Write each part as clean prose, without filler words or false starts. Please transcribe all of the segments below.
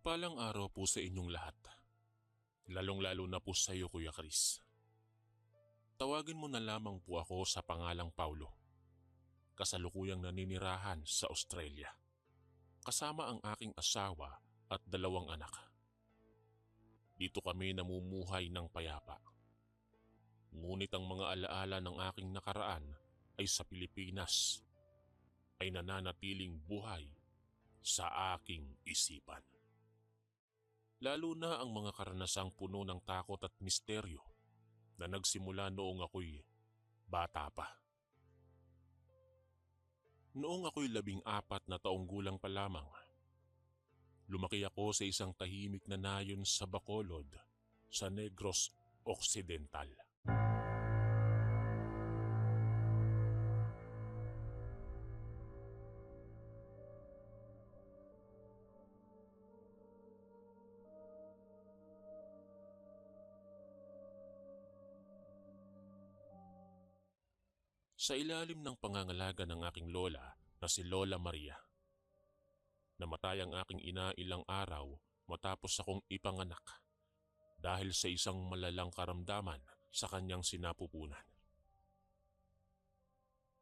Mapagpalang araw po sa inyong lahat, lalong-lalo na po sa iyo Kuya Chris. Tawagin mo na lamang po ako sa pangalang Paulo, kasalukuyang naninirahan sa Australia, kasama ang aking asawa at 2 anak. Dito kami namumuhay ng payapa. Ngunit ang mga alaala ng aking nakaraan ay sa Pilipinas ay nananatiling buhay sa aking isipan. Lalo na ang mga karanasang puno ng takot at misteryo na nagsimula noong ako'y bata pa. Noong ako'y 14 na taong gulang pa lamang, lumaki ako sa isang tahimik na nayon sa Bacolod sa Negros Occidental. Sa ilalim ng pangangalaga ng aking lola na si Lola Maria. Namatay ang aking ina ilang araw matapos akong ipanganak dahil sa isang malalang karamdaman sa kanyang sinapupunan.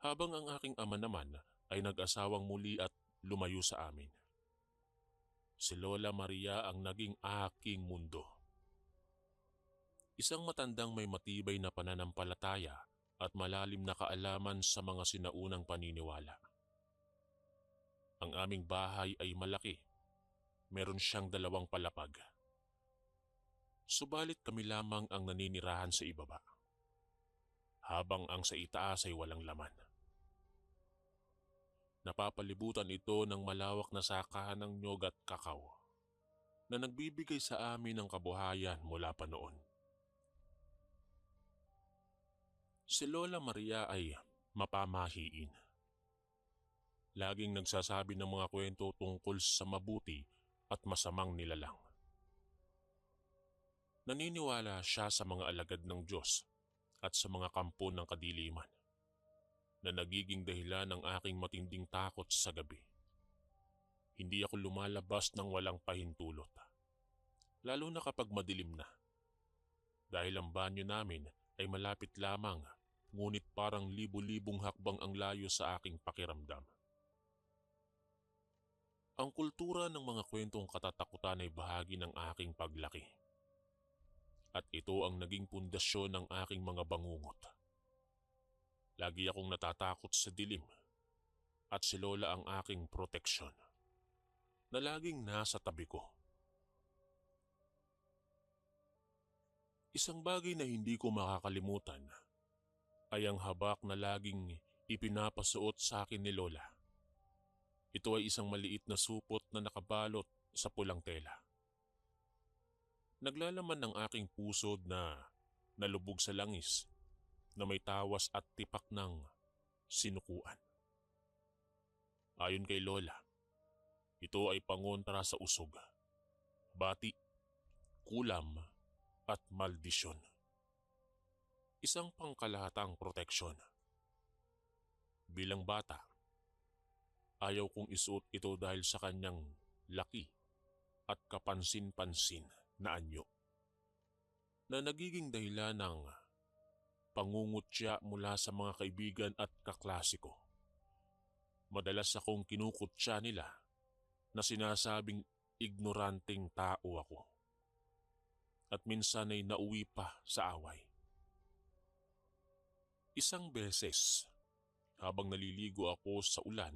Habang ang aking ama naman ay nag-asawang muli at lumayo sa amin. Si Lola Maria ang naging aking mundo. Isang matandang may matibay na pananampalataya at malalim na kaalaman sa mga sinaunang paniniwala. Ang aming bahay ay malaki. Meron siyang 2 palapag. Subalit kami lamang ang naninirahan sa ibaba, habang ang sa itaas ay walang laman. Napapalibutan ito ng malawak na sakahan ng nyog at kakao na nagbibigay sa amin ng kabuhayan mula pa noon. Si Lola Maria ay mapamahiin. Laging nagsasabi ng mga kwento tungkol sa mabuti at masamang nilalang. Naniniwala siya sa mga alagad ng Diyos at sa mga kampo ng kadiliman na nagiging dahilan ng aking matinding takot sa gabi. Hindi ako lumalabas ng walang pahintulot, lalo na kapag madilim na. Dahil ang banyo namin ay malapit lamang, ngunit parang libu-libong hakbang ang layo sa aking pakiramdam. Ang kultura ng mga kwentong katatakutan ay bahagi ng aking paglaki. At ito ang naging pundasyon ng aking mga bangungot. Lagi akong natatakot sa dilim at si Lola ang aking proteksyon na laging nasa tabi ko. Isang bagay na hindi ko makakalimutan ay ang habak na laging ipinapasuot sa akin ni Lola. Ito ay isang maliit na supot na nakabalot sa pulang tela. Naglalaman ng aking pusod na nalubog sa langis na may tawas at tipak ng sinukuan. Ayon kay Lola, ito ay pangontra sa usog, bati, kulam at maldisyon. Isang pangkalahatang proteksyon. Bilang bata, ayaw kong isuot ito dahil sa kanyang laki at kapansin-pansin na anyo na nagiging dahilan ng pangungutya mula sa mga kaibigan at kaklase ko. Madalas akong kinukutya nila na sinasabing ignoranteng tao ako at minsan ay nauwi pa sa away. Isang beses, habang naliligo ako sa ulan,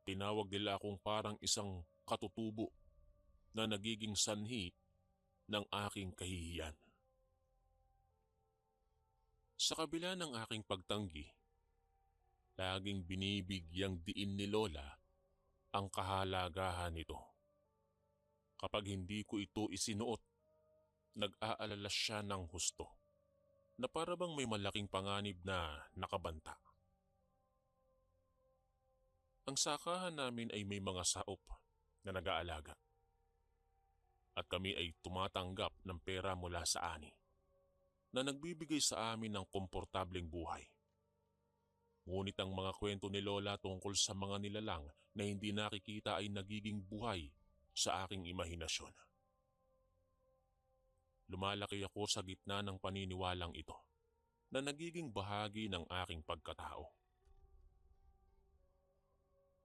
tinawag nila akong parang isang katutubo na nagiging sanhi ng aking kahihiyan. Sa kabila ng aking pagtanggi, laging binibigyang diin ni Lola ang kahalagahan nito. Kapag hindi ko ito isinuot, nag-aalala siya ng husto na para bang may malaking panganib na nakabanta. Ang sakahan namin ay may mga saop na nag-aalaga at kami ay tumatanggap ng pera mula sa ani na nagbibigay sa amin ng komportableng buhay. Ngunit ang mga kwento ni Lola tungkol sa mga nilalang na hindi nakikita ay nagiging buhay sa aking imahinasyon. Lumalaki ako sa gitna ng paniniwalang ito na nagiging bahagi ng aking pagkatao.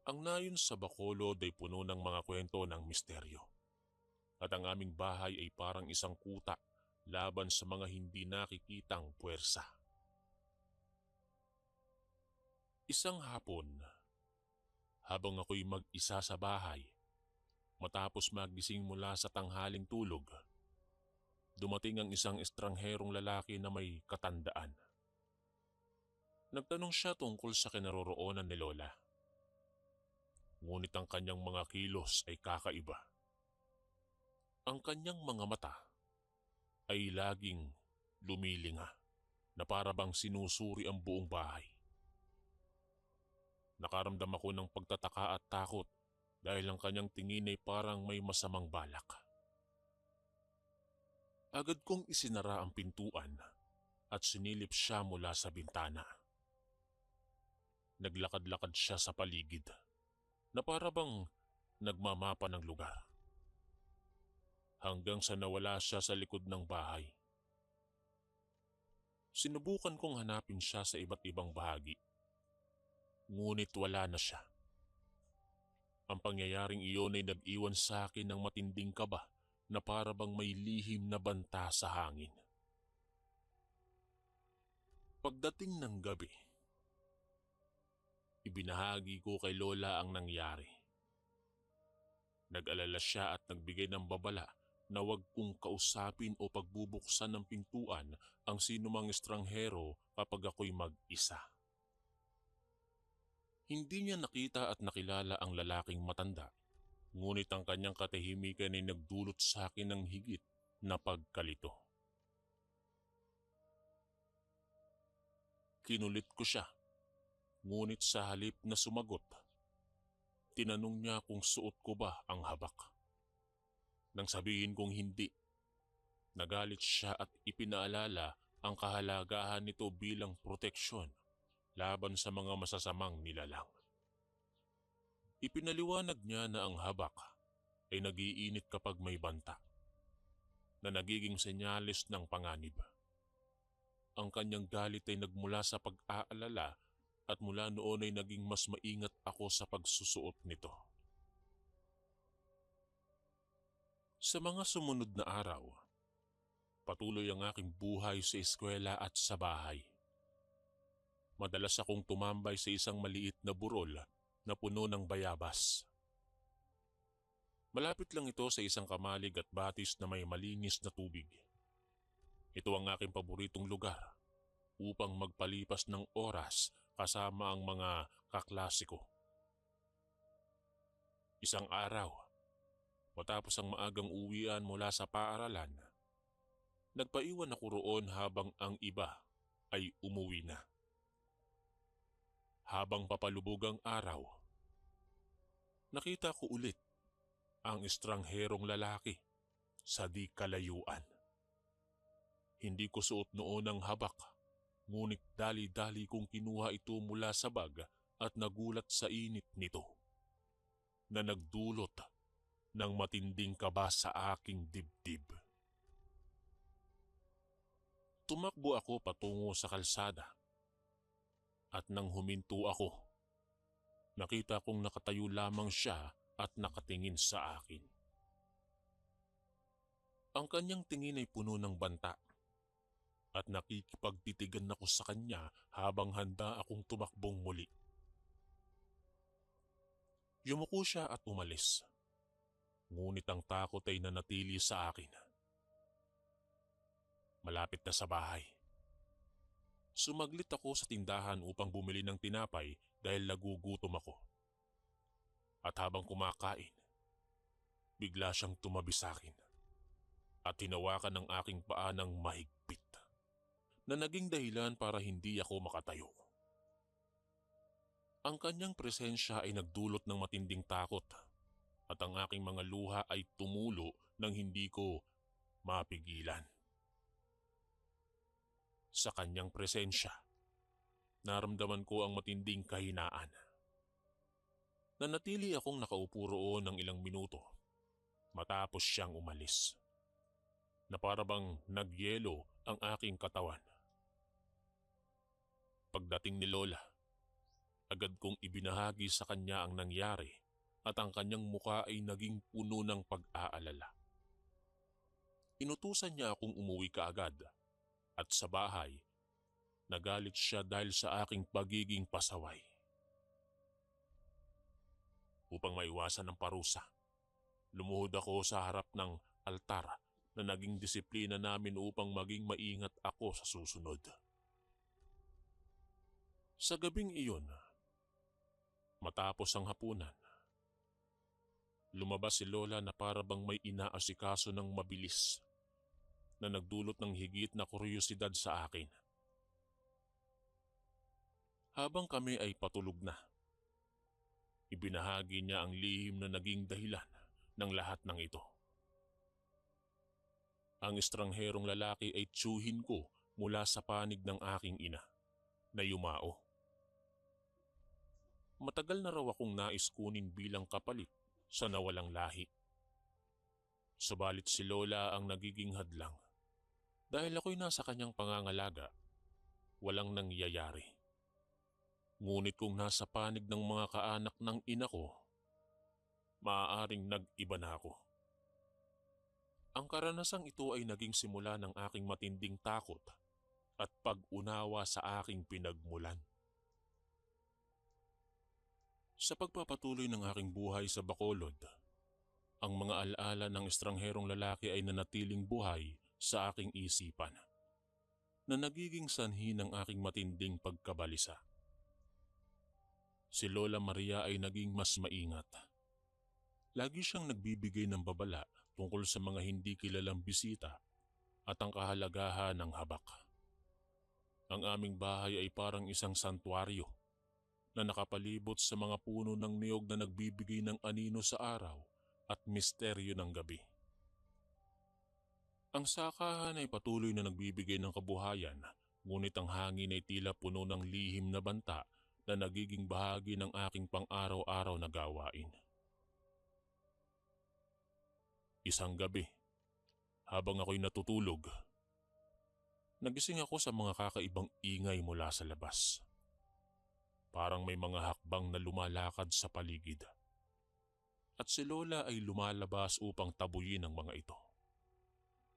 Ang nayon sa Bacolod ay puno ng mga kwento ng misteryo. At ang aming bahay ay parang isang kuta laban sa mga hindi nakikitang puwersa. Isang hapon, habang ako'y mag-isa sa bahay, matapos magising mula sa tanghaling tulog, dumating ang isang estrangherong lalaki na may katandaan. Nagtanong siya tungkol sa kinaroroonan ni Lola. Ngunit ang kanyang mga kilos ay kakaiba. Ang kanyang mga mata ay laging lumilinga na para bang sinusuri ang buong bahay. Nakaramdam ako ng pagtataka at takot dahil ang kanyang tingin ay parang may masamang balak. Agad kong isinara ang pintuan at sinilip siya mula sa bintana. Naglakad-lakad siya sa paligid na para bang nagmamapa ng lugar. Hanggang sa nawala siya sa likod ng bahay. Sinubukan kong hanapin siya sa iba't ibang bahagi. Ngunit wala na siya. Ang pangyayaring iyon ay nag-iwan sa akin ng matinding kaba na para bang may lihim na banta sa hangin. Pagdating ng gabi, ibinahagi ko kay Lola ang nangyari. Nag-alala siya at nagbigay ng babala na huwag kong kausapin o pagbubuksan ng pintuan ang sinumang estranghero kapag ako'y mag-isa. Hindi niya nakita at nakilala ang lalaking matanda, ngunit ang kanyang katahimikan ay nagdulot sa akin ng higit na pagkalito. Kinulit ko siya, ngunit sa halip na sumagot, tinanong niya kung suot ko ba ang habak. Nang sabihin kong hindi, nagalit siya at ipinaalala ang kahalagahan nito bilang proteksyon laban sa mga masasamang nilalang. Ipinaliwanag niya na ang habak ay nagiinit kapag may banta, na nagiging senyales ng panganib. Ang kanyang galit ay nagmula sa pag-aalala at mula noon ay naging mas maingat ako sa pagsusuot nito. Sa mga sumunod na araw, patuloy ang aking buhay sa eskwela at sa bahay. Madalas akong tumambay sa isang maliit na burol na puno ng bayabas. Malapit lang ito sa isang kamalig at batis na may malinis na tubig. Ito ang aking paboritong lugar upang magpalipas ng oras kasama ang mga kaklase ko. Isang araw, matapos ang maagang uwian mula sa paaralan, nagpaiwan ako roon habang ang iba ay umuwi na. Habang papalubog ang araw, nakita ko ulit ang estrangherong lalaki sa di kalayuan. Hindi ko suot noon ang habak, ngunit dali-dali kong kinuha ito mula sa bag at nagulat sa init nito na nagdulot ng matinding kaba sa aking dibdib. Tumakbo ako patungo sa kalsada at nang huminto ako, nakita kong nakatayo lamang siya at nakatingin sa akin. Ang kanyang tingin ay puno ng banta at nakikipagtitigan ako sa kanya habang handa akong tumakbong muli. Yumuko siya at umalis, ngunit ang takot ay nanatili sa akin. Malapit na sa bahay, sumaglit ako sa tindahan upang bumili ng tinapay dahil nagugutom ako. At habang kumakain, bigla siyang tumabi sa akin at hinawakan ng aking paa ng mahigpit na naging dahilan para hindi ako makatayo. Ang kanyang presensya ay nagdulot ng matinding takot at ang aking mga luha ay tumulo nang hindi ko mapigilan. Sa kanyang presensya, naramdaman ko ang matinding kahinaan. Nanatili akong nakaupo roon ng ilang minuto matapos siyang umalis. Na para bang nagyelo ang aking katawan. Pagdating ni Lola, agad kong ibinahagi sa kanya ang nangyari at ang kanyang muka ay naging puno ng pag-aalala. Inutusan niya akong umuwi kaagad at sa bahay, nagalit siya dahil sa aking pagiging pasaway. Upang maiwasan ng parusa, lumuhod ako sa harap ng altar na naging disiplina namin upang maging maingat ako sa susunod. Sa gabing iyon, matapos ang hapunan, lumabas si Lola na para bang may inaasikaso ng mabilis na nagdulot ng higit na kuryosidad sa akin. Habang kami ay patulog na, ibinahagi niya ang lihim na naging dahilan ng lahat ng ito. Ang estrangherong lalaki ay tiyuhin ko mula sa panig ng aking ina na yumao. Matagal na raw akong nais kunin bilang kapalit sa nawalang lahi. Subalit si Lola ang nagiging hadlang. Dahil ako'y nasa kanyang pangangalaga, walang nangyayari. Ngunit kung nasa panig ng mga kaanak ng ina ko, maaaring nag-iba na ako. Ang karanasang ito ay naging simula ng aking matinding takot at pag-unawa sa aking pinagmulan. Sa pagpapatuloy ng aking buhay sa Bacolod, ang mga alaala ng estrangherong lalaki ay nanatiling buhay sa aking isipan, na nagiging sanhi ng aking matinding pagkabalisa. Si Lola Maria ay naging mas maingat. Lagi siyang nagbibigay ng babala tungkol sa mga hindi kilalang bisita at ang kahalagahan ng habak. Ang aming bahay ay parang isang santuaryo na nakapalibot sa mga puno ng niyog na nagbibigay ng anino sa araw at misteryo ng gabi. Ang sakahan ay patuloy na nagbibigay ng kabuhayan, ngunit ang hangin ay tila puno ng lihim na banta na nagiging bahagi ng aking pang-araw-araw na gawain. Isang gabi, habang ako'y natutulog, nagising ako sa mga kakaibang ingay mula sa labas. Parang may mga hakbang na lumalakad sa paligid. At si Lola ay lumalabas upang tabuyin ang mga ito,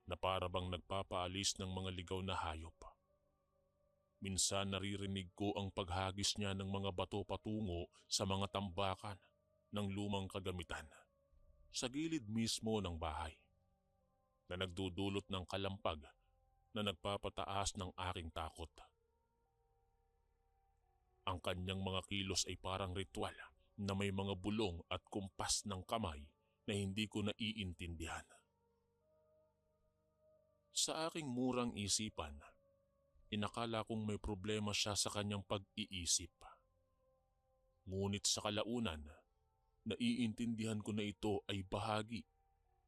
na para bang nagpapaalis ng mga ligaw na hayop. Minsan naririnig ko ang paghagis niya ng mga bato patungo sa mga tambakan ng lumang kagamitan sa gilid mismo ng bahay, na nagdudulot ng kalampag na nagpapataas ng aking takot. Ang kanyang mga kilos ay parang ritual na may mga bulong at kumpas ng kamay na hindi ko naiintindihan. Sa aking murang isipan, inakala kong may problema siya sa kanyang pag-iisip. Ngunit sa kalaunan, naiintindihan ko na ito ay bahagi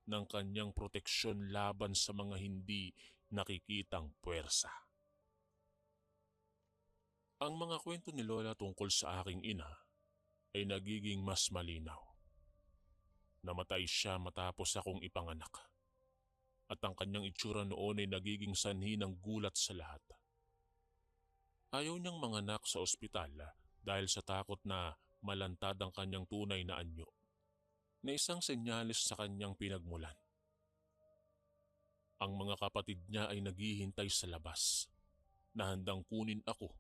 ng kanyang proteksyon laban sa mga hindi nakikitang puwersa. Ang mga kwento ni Lola tungkol sa aking ina ay nagiging mas malinaw. Namatay siya matapos akong ipanganak, at ang kanyang itsura noon ay nagiging sanhi ng gulat sa lahat. Ayaw niyang manganak sa ospital dahil sa takot na malantad ang kanyang tunay na anyo, na isang senyalis sa kanyang pinagmulan. Ang mga kapatid niya ay naghihintay sa labas na handang kunin ako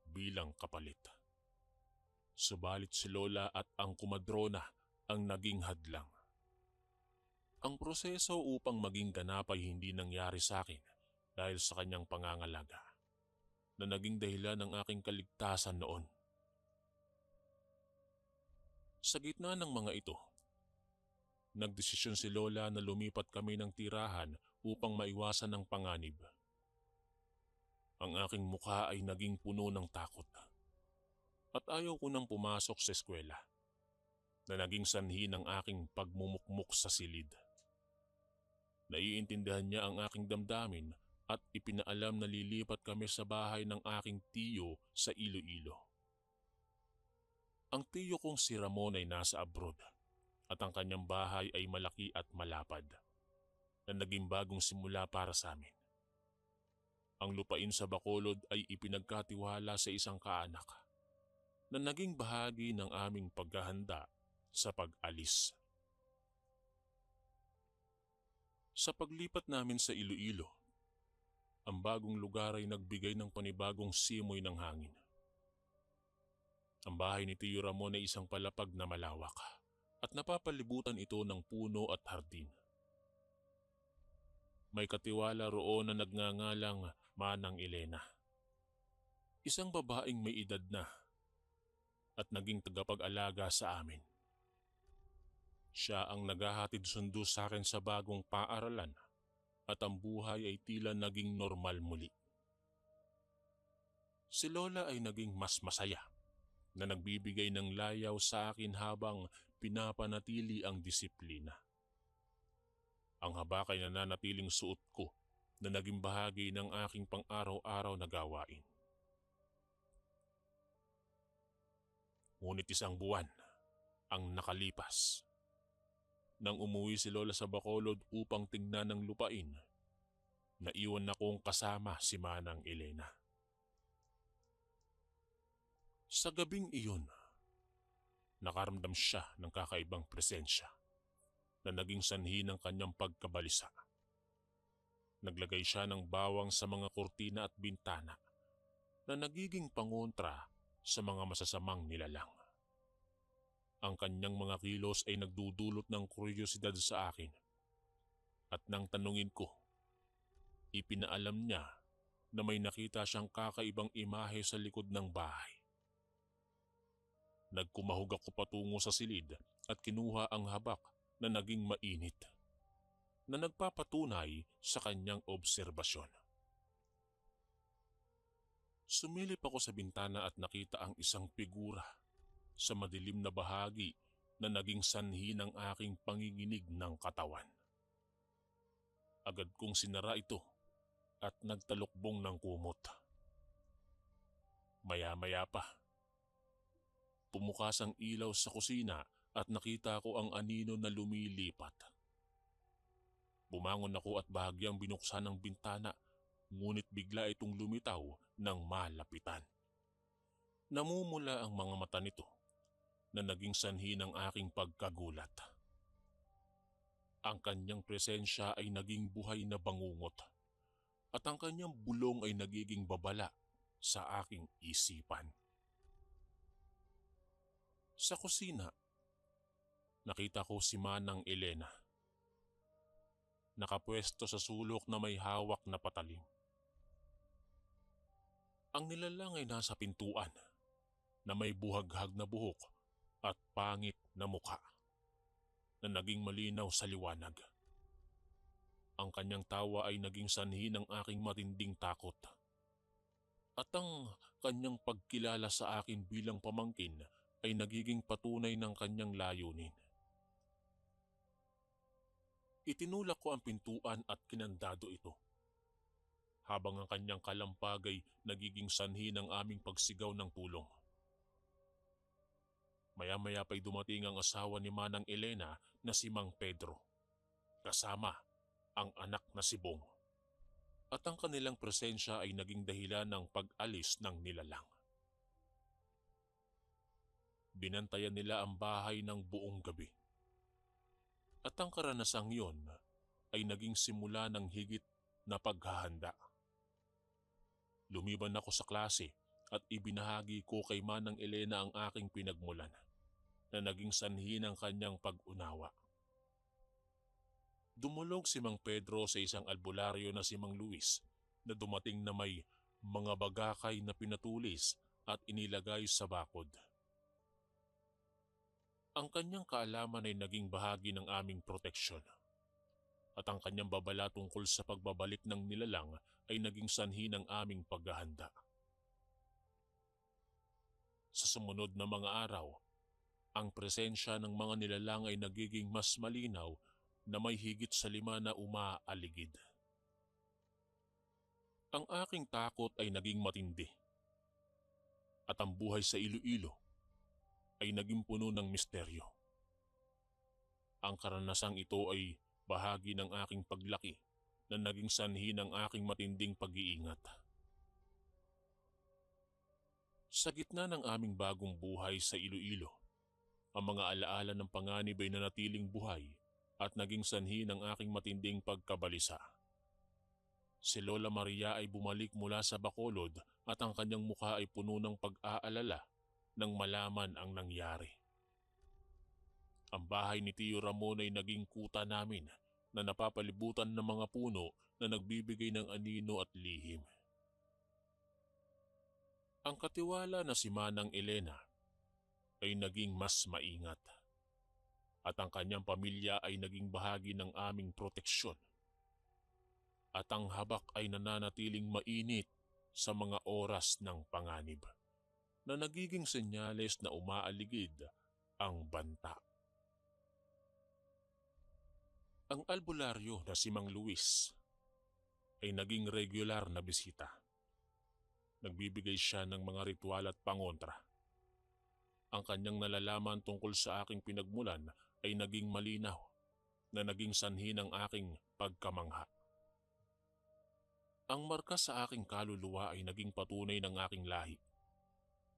bilang kapalit. Subalit si Lola at ang kumadrona ang naging hadlang. Ang proseso upang maging ganap ay hindi nangyari sa akin dahil sa kanyang pangangalaga, na naging dahilan ng aking kaligtasan noon. Sa gitna ng mga ito, nagdesisyon si Lola na lumipat kami ng tirahan upang maiwasan ang panganib. Ang aking mukha ay naging puno ng takot at ayaw ko nang pumasok sa eskwela, na naging sanhi ng aking pagmumukmuk sa silid. Naiintindihan niya ang aking damdamin at ipinaalam na lilipat kami sa bahay ng aking tiyo sa Iloilo. Ang tiyo kong si Ramon ay nasa abroad at ang kanyang bahay ay malaki at malapad na naging bagong simula para sa amin. Ang lupain sa Bacolod ay ipinagkatiwala sa isang kaanak na naging bahagi ng aming paghahanda sa pag-alis. Sa paglipat namin sa Iloilo, ang bagong lugar ay nagbigay ng panibagong simoy ng hangin. Ang bahay ni Tio Ramon ay isang palapag na malawak at napapalibutan ito ng puno at hardin. May katiwala roon na nagngangalang Manang Elena. Isang babaeng may edad na at naging tagapag-alaga sa amin. Siya ang naghahatid sundo sa akin sa bagong paaralan at ang buhay ay tila naging normal muli. Si Lola ay naging mas masaya na nagbibigay ng layaw sa akin habang pinapanatili ang disiplina. Ang habak ay nananatiling suot ko na naging bahagi ng aking pang-araw-araw na gawain. Ngunit isang buwan ang nakalipas. Nang umuwi si Lola sa Bacolod upang tingnan ang lupain, naiwan akong kasama si Manang Elena. Sa gabing iyon, nakaramdam siya ng kakaibang presensya na naging sanhi ng kanyang pagkabalisa. Naglagay siya ng bawang sa mga kurtina at bintana na nagiging pangontra sa mga masasamang nilalang. Ang kanyang mga kilos ay nagdudulot ng kuryosidad sa akin at nang tanungin ko, ipinaalam niya na may nakita siyang kakaibang imahe sa likod ng bahay. Nagkumahog ako patungo sa silid at kinuha ang habak na naging mainit na nagpapatunay sa kanyang obserbasyon. Sumilip ako sa bintana at nakita ang isang figura sa madilim na bahagi na naging sanhi ng aking panginginig ng katawan. Agad kong sinara ito at nagtalukbong ng kumot. Maya-maya pa, pumukas ang ilaw sa kusina at nakita ko ang anino na lumilipat. Bumangon ako at bahagyang binuksan ang bintana, ngunit bigla itong lumitaw ng malapitan. Namumula ang mga mata nito na naging sanhi ng aking pagkagulat. Ang kanyang presensya ay naging buhay na bangungot at ang kanyang bulong ay nagiging babala sa aking isipan. Sa kusina, nakita ko si Manang Elena. Nakapwesto sa sulok na may hawak na patalim. Ang nilalang ay nasa pintuan na may buhaghag na buhok at pangit na mukha na naging malinaw sa liwanag. Ang kanyang tawa ay naging sanhi ng aking matinding takot. At ang kanyang pagkilala sa akin bilang pamangkin ay nagiging patunay ng kanyang layunin. Itinulak ko ang pintuan at kinandado ito, habang ang kanyang kalampag ay nagiging sanhi ng aming pagsigaw ng tulong. Maya-maya pa'y dumating ang asawa ni Manang Elena na si Mang Pedro, kasama ang anak na si Bong. At ang kanilang presensya ay naging dahilan ng pag-alis ng nilalang. Binantayan nila ang bahay ng buong gabi. At ang karanasang yon ay naging simula ng higit na paghahanda. Lumiban ako sa klase at ibinahagi ko kay Manang Elena ang aking pinagmulan na naging sanhi ng kanyang pag-unawa. Dumulog si Mang Pedro sa isang albularyo na si Mang Luis na dumating na may mga bagakay na pinatulis at inilagay sa bakod. Ang kanyang kaalaman ay naging bahagi ng aming proteksyon at ang kanyang babala tungkol sa pagbabalik ng nilalang ay naging sanhi ng aming paghahanda. Sa sumunod na mga araw, ang presensya ng mga nilalang ay nagiging mas malinaw na may higit sa 5 na umaaligid. Ang aking takot ay naging matindi at ang buhay sa Iloilo ay naging puno ng misteryo. Ang karanasang ito ay bahagi ng aking paglaki na naging sanhi ng aking matinding pag-iingat. Sa gitna ng aming bagong buhay sa Iloilo, ang mga alaala ng panganib ay nanatiling buhay at naging sanhi ng aking matinding pagkabalisa. Si Lola Maria ay bumalik mula sa Bacolod at ang kanyang mukha ay puno ng pag-aalala nang malaman ang nangyari. Ang bahay ni Tio Ramon ay naging kuta namin na napapalibutan ng mga puno na nagbibigay ng anino at lihim. Ang katiwala na si Manang Elena ay naging mas maingat at ang kanyang pamilya ay naging bahagi ng aming proteksyon. At ang habak ay nananatiling mainit sa mga oras ng panganib na nagiging senyales na umaaligid ang banta. Ang albularyo na si Mang Luis ay naging regular na bisita. Nagbibigay siya ng mga ritual at pangontra. Ang kanyang nalalaman tungkol sa aking pinagmulan ay naging malinaw na naging sanhi ng aking pagkamangha. Ang marka sa aking kaluluwa ay naging patunay ng aking lahi.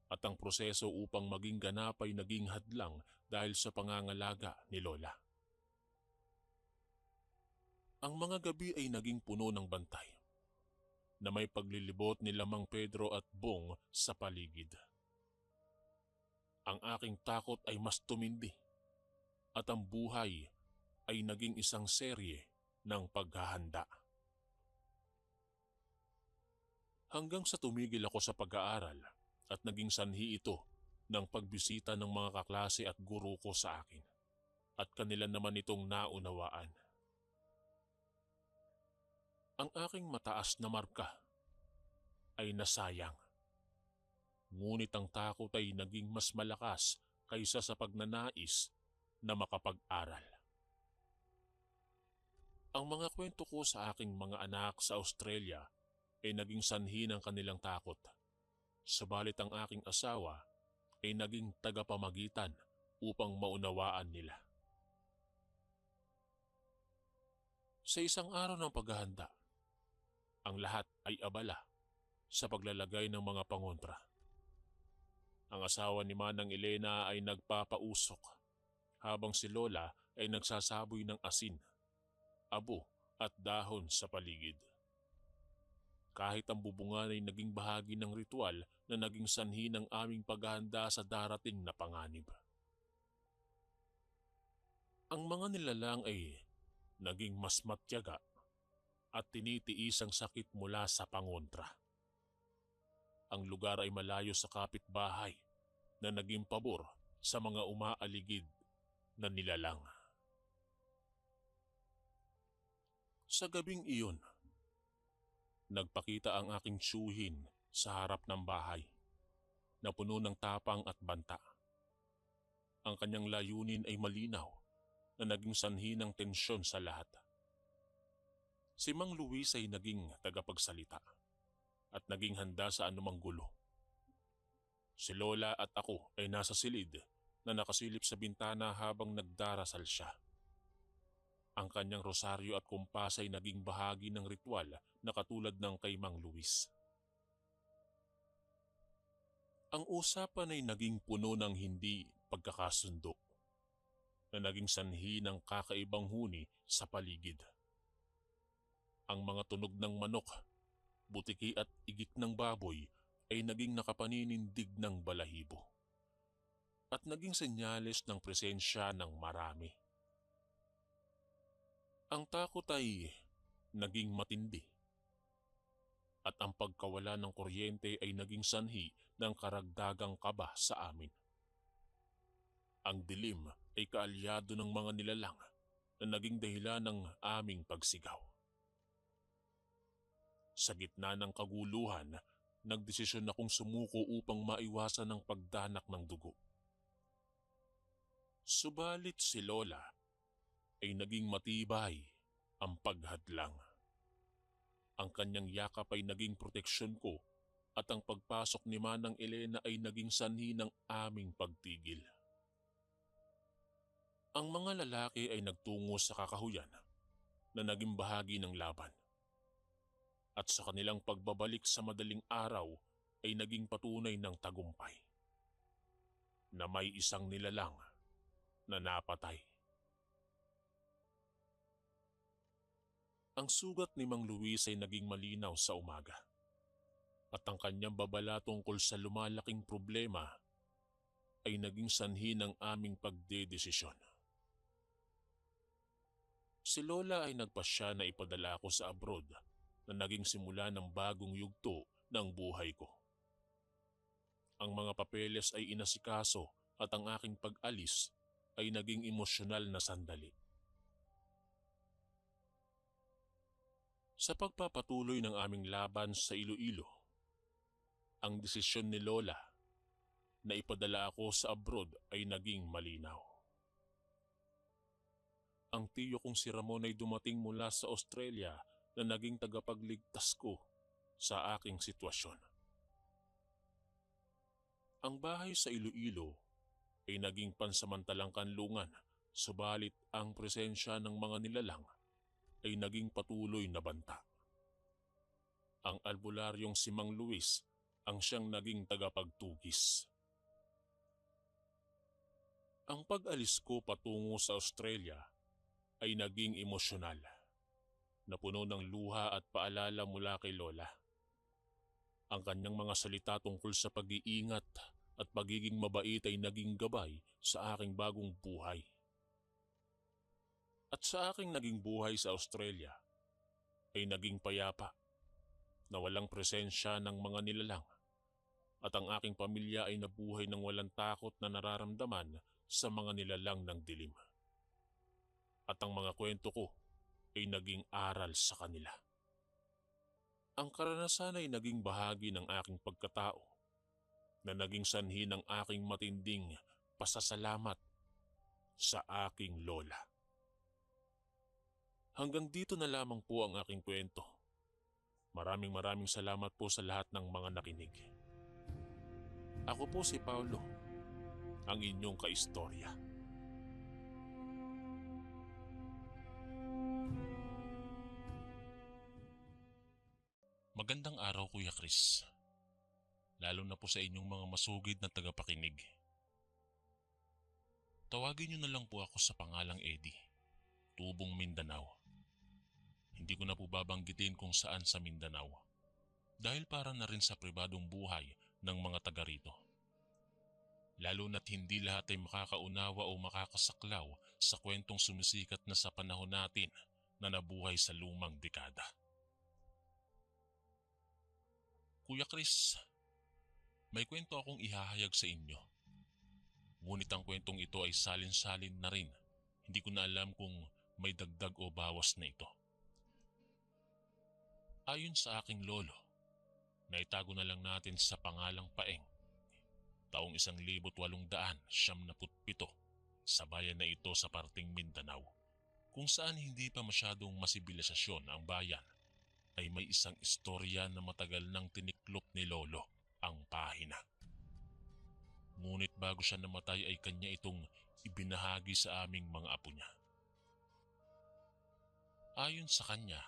At ang proseso upang maging ganap ay naging hadlang dahil sa pangangalaga ni Lola. Ang mga gabi ay naging puno ng bantay na may paglilibot ni Mang Pedro at Bong sa paligid. Ang aking takot ay mas tumindi at ang buhay ay naging isang serye ng paghahanda. Hanggang sa tumigil ako sa pag-aaral at naging sanhi ito ng pagbisita ng mga kaklase at guro ko sa akin at kanila naman itong naunawaan. Ang aking mataas na marka ay nasayang. Ngunit ang takot ay naging mas malakas kaysa sa pagnanais na makapag-aral. Ang mga kwento ko sa aking mga anak sa Australia ay naging sanhi ng kanilang takot. Subalit ang aking asawa ay naging tagapamagitan upang maunawaan nila. Sa isang araw ng paghahanda, ang lahat ay abala sa paglalagay ng mga pangontra. Ang asawa ni Manang Elena ay nagpapausok habang si Lola ay nagsasaboy ng asin, abo at dahon sa paligid. Kahit ang bubungan ay naging bahagi ng ritual na naging sanhi ng aming paghahanda sa darating na panganib. Ang mga nilalang ay naging mas matyaga at tinitiis ang sakit mula sa pangontra. Ang lugar ay malayo sa kapitbahay na naging pabor sa mga umaaligid na nilalang. Sa gabing iyon, nagpakita ang aking tiyuhin sa harap ng bahay na puno ng tapang at banta. Ang kanyang layunin ay malinaw na naging sanhi ng tensyon sa lahat. Si Mang Luis ay naging tagapagsalita at naging handa sa anumang gulo. Si Lola at ako ay nasa silid na nakasilip sa bintana habang nagdarasal siya. Ang kanyang rosaryo at kumpas ay naging bahagi ng ritual na katulad ng kay Mang Luis. Ang usapan ay naging puno ng hindi pagkakasundo na naging sanhi ng kakaibang huni sa paligid. Ang mga tunog ng manok, butiki at igik ng baboy ay naging nakapaninindig ng balahibo at naging senyales ng presensya ng marami. Ang takot ay naging matindi at ang pagkawala ng kuryente ay naging sanhi ng karagdagang kaba sa amin. Ang dilim ay kaalyado ng mga nilalang na naging dahilan ng aming pagsigaw. Sa gitna ng kaguluhan, nagdesisyon akong sumuko upang maiwasan ang pagdanak ng dugo. Subalit si Lola ay naging matibay ang paghadlang. Ang kanyang yakap ay naging proteksyon ko at ang pagpasok ni Manang Elena ay naging sanhi ng aming pagtigil. Ang mga lalaki ay nagtungo sa kakahuyan na naging bahagi ng laban. At sa kanilang pagbabalik sa madaling araw ay naging patunay ng tagumpay na may isang nilalang na napatay. Ang sugat ni Mang Luis ay naging malinaw sa umaga at ang kanyang babala tungkol sa lumalaking problema ay naging sanhi ng aming pagdedesisyon. Si Lola ay nagpasya na ipadala ako sa abroad na naging simula ng bagong yugto ng buhay ko. Ang mga papeles ay inasikaso at ang aking pag-alis ay naging emosyonal na sandali. Sa pagpapatuloy ng aming laban sa Iloilo, ang desisyon ni Lola na ipadala ako sa abroad ay naging malinaw. Ang tiyo kong si Ramon ay dumating mula sa Australia na naging tagapagligtas ko sa aking sitwasyon. Ang bahay sa Iloilo ay naging pansamantalang kanlungan, subalit ang presensya ng mga nilalang ay naging patuloy na banta. Ang albularyong si Mang Luis ang siyang naging tagapagtugis. Ang pag-alis ko patungo sa Australia ay naging emosyonal, napuno ng luha at paalala mula kay Lola. Ang kanyang mga salita tungkol sa pag-iingat at pagiging mabait ay naging gabay sa aking bagong buhay. At sa aking naging buhay sa Australia ay naging payapa na walang presensya ng mga nilalang at ang aking pamilya ay nabuhay ng walang takot na nararamdaman sa mga nilalang ng dilim. At ang mga kwento ko ay naging aral sa kanila. Ang karanasan ay naging bahagi ng aking pagkatao na naging sanhi ng aking matinding pasasalamat sa aking Lola. Hanggang dito na lamang po ang aking kwento. Maraming salamat po sa lahat ng mga nakinig. Ako po si Paulo, ang inyong kaistorya. Magandang araw, Kuya Chris. Lalo na po sa inyong mga masugid na tagapakinig. Tawagin niyo na lang po ako sa pangalang Eddie, Tubong, Mindanao. Hindi ko na po babanggitin kung saan sa Mindanao dahil para na rin sa pribadong buhay ng mga taga rito. Lalo na't hindi lahat ay makakaunawa o makakasaklaw sa kwentong sumisikat na sa panahon natin na nabuhay sa lumang dekada. Kuya Chris, may kwento akong ihahayag sa inyo. Ngunit ang kwentong ito ay salin-salin na rin. Hindi ko na alam kung may dagdag o bawas na ito. Ayon sa aking lolo, naitago na lang natin sa pangalang Paeng, taong 1877 sa bayan na ito sa parting Mindanao, kung saan hindi pa masyadong masibilisasyon ang bayan, ay may isang istorya na matagal nang tiniklop ni lolo ang pahina. Ngunit bago siya namatay ay kanya itong ibinahagi sa aming mga apo niya. Ayon sa kanya,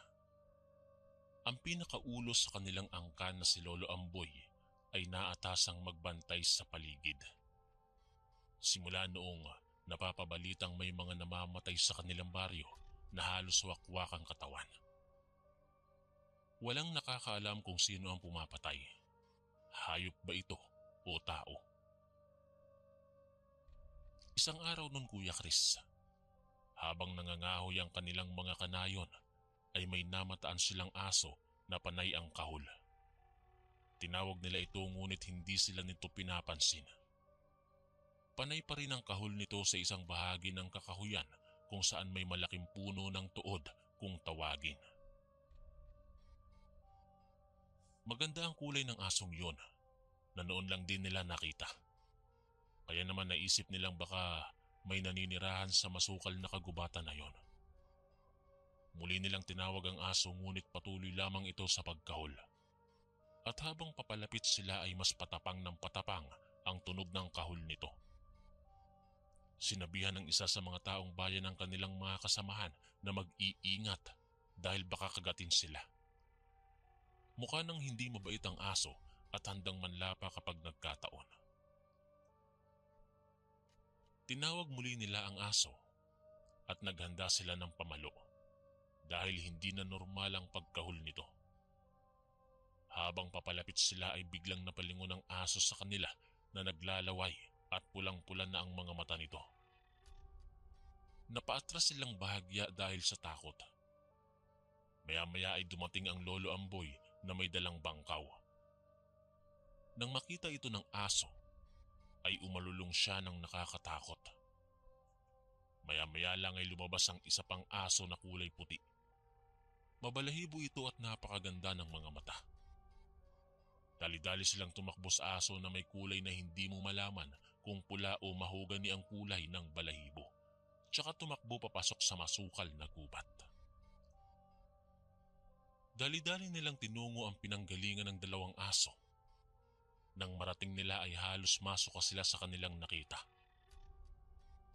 ang pinakaulo sa kanilang angkan na si Lolo Amboy ay naatasang magbantay sa paligid. Simula noong napapabalitang may mga namamatay sa kanilang baryo na halos wakwak ang katawan. Walang nakakaalam kung sino ang pumapatay. Hayop ba ito o tao? Isang araw nun, Kuya Chris, habang nangangahoy ang kanilang mga kanayon, ay may namataan silang aso na panay ang kahul. Tinawag nila ito ngunit hindi sila nito pinapansin. Panay pa rin ang kahul nito sa isang bahagi ng kakahuyan kung saan may malaking puno ng tuod kung tawagin. Maganda ang kulay ng asong yon na noon lang din nila nakita. Kaya naman naisip nilang baka may naninirahan sa masukal na kagubatan na yon. Muli nilang tinawag ang aso ngunit patuloy lamang ito sa pagkahol. At habang papalapit sila ay mas patapang ng patapang ang tunog ng kahul nito. Sinabihan ng isa sa mga taong bayan ng kanilang mga kasamahan na mag-iingat dahil baka kagatin sila. Mukha nang hindi mabait ang aso at handang manlapa kapag nagkataon. Tinawag muli nila ang aso at naghanda sila ng pamalo dahil hindi na normal ang pagkahul nito. Habang papalapit sila ay biglang napalingon ang aso sa kanila na naglalaway at pulang-pula na ang mga mata nito. Napaatras silang bahagya dahil sa takot. Maya-maya ay dumating ang Lolo Amboy na may dalang bangkaw. Nang makita ito ng aso, ay umalulong siya ng nakakatakot. Maya-maya lang ay lumabas ang isa pang aso na kulay puti. Mabalahibo ito at napakaganda ng mga mata. Dali-dali silang tumakbo sa aso na may kulay na hindi mo malaman kung pula o mahogani ang kulay ng balahibo. Tsaka tumakbo papasok sa masukal na gubat. Dali-dali nilang tinungo ang pinanggalingan ng dalawang aso. Nang marating nila ay halos masok sila sa kanilang nakita.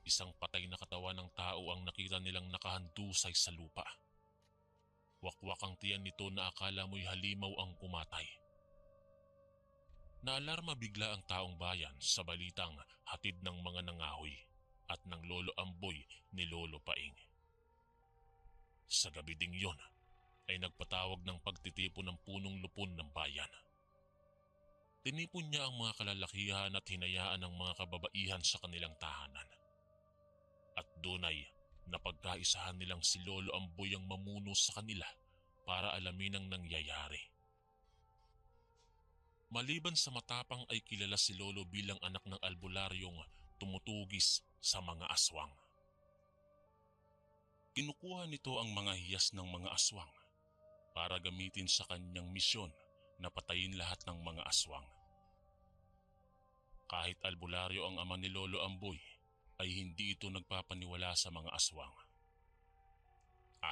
Isang patay na katawan ng tao ang nakita nilang nakahandusay sa lupa. Wakwak ang tiyan nito na akala mo'y halimaw ang kumatay. Naalarma bigla ang taong bayan sa balitang hatid ng mga nangahoy at ng Lolo Amboy ni Lolo Paing. Sa gabi ding yon ay nagpatawag ng pagtitipon ng punong lupon ng bayan. Tinipon niya ang mga kalalakihan at hinayaan ang mga kababaihan sa kanilang tahanan. At doon ay napagkaisahan nilang si Lolo Amboy ang mamuno sa kanila para alamin ang nangyayari. Maliban sa matapang ay kilala si Lolo bilang anak ng albularyong tumutugis sa mga aswang. Kinukuha nito ang mga hiyas ng mga aswang para gamitin sa kanyang misyon na patayin lahat ng mga aswang. Kahit albularyo ang ama ni Lolo Amboy, ay hindi ito nagpapaniwala sa mga aswang.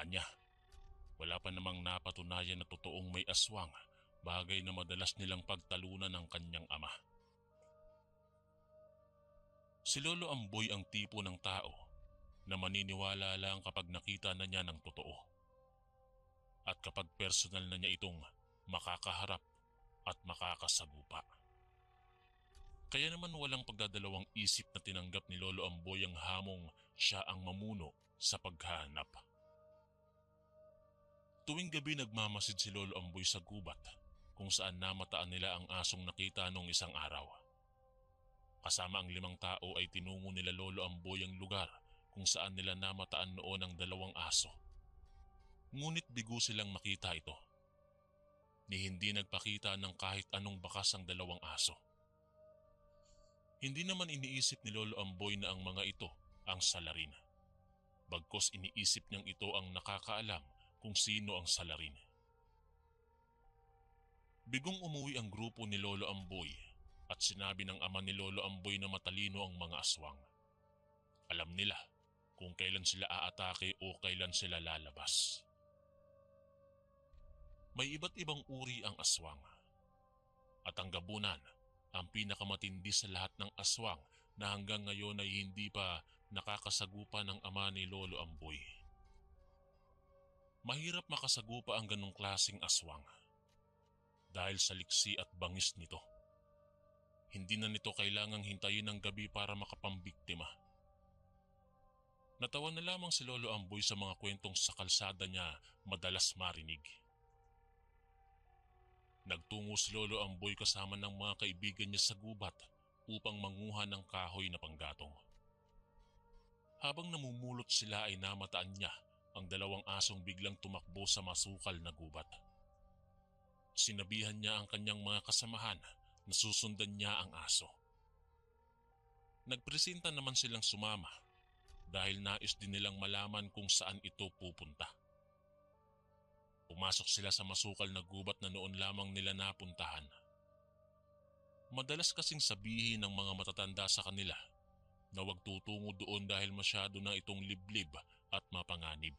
Anya, wala pa namang napatunayan na totoong may aswang, bagay na madalas nilang pagtalunan ng kanyang ama. Si Lolo Amboy ang tipo ng tao na maniniwala lang kapag nakita na niya ng totoo. At kapag personal na niya itong makakaharap at makakasagupa. Kaya naman walang pagdadalawang isip na tinanggap ni Lolo Amboy ang hamong siya ang mamuno sa paghahanap. Tuwing gabi nagmamasid si Lolo Amboy sa gubat kung saan namataan nila ang asong nakita nung isang araw. Kasama ang 5 tao ay tinungo nila Lolo Amboy ang lugar kung saan nila namataan noon ang 2 aso. Ngunit bigo silang makita ito. Ni hindi nagpakita ng kahit anong bakas ang 2 aso. Hindi naman iniisip ni Lolo Amboy na ang mga ito ang salarin. Bagkos iniisip niyang ito ang nakakaalam kung sino ang salarin. Bigong umuwi ang grupo ni Lolo Amboy at sinabi ng ama ni Lolo Amboy na matalino ang mga aswang. Alam nila kung kailan sila aatake o kailan sila lalabas. May iba't ibang uri ang aswang. At ang gabunan, ang pinakamatindi sa lahat ng aswang na hanggang ngayon ay hindi pa nakakasagupa ng ama ni Lolo Amboy. Mahirap makasagupa ang ganong klaseng aswang dahil sa liksi at bangis nito. Hindi na nito kailangang hintayin ng gabi para makapambiktima. Natawa na lamang si Lolo Amboy sa mga kwentong sa kalsada niya madalas marinig. Nagtungo si Lolo Amboy kasama ng mga kaibigan niya sa gubat upang manguha ng kahoy na panggatong. Habang namumulot sila ay namataan niya ang 2 asong biglang tumakbo sa masukal na gubat. Sinabihan niya ang kanyang mga kasamahan na susundan niya ang aso. Nagpresenta naman silang sumama dahil nais din nilang malaman kung saan ito pupunta. Pumasok sila sa masukal na gubat na noon lamang nila napuntahan. Madalas kasing sabihin ng mga matatanda sa kanila na huwag tutungo doon dahil masyado na itong liblib at mapanganib.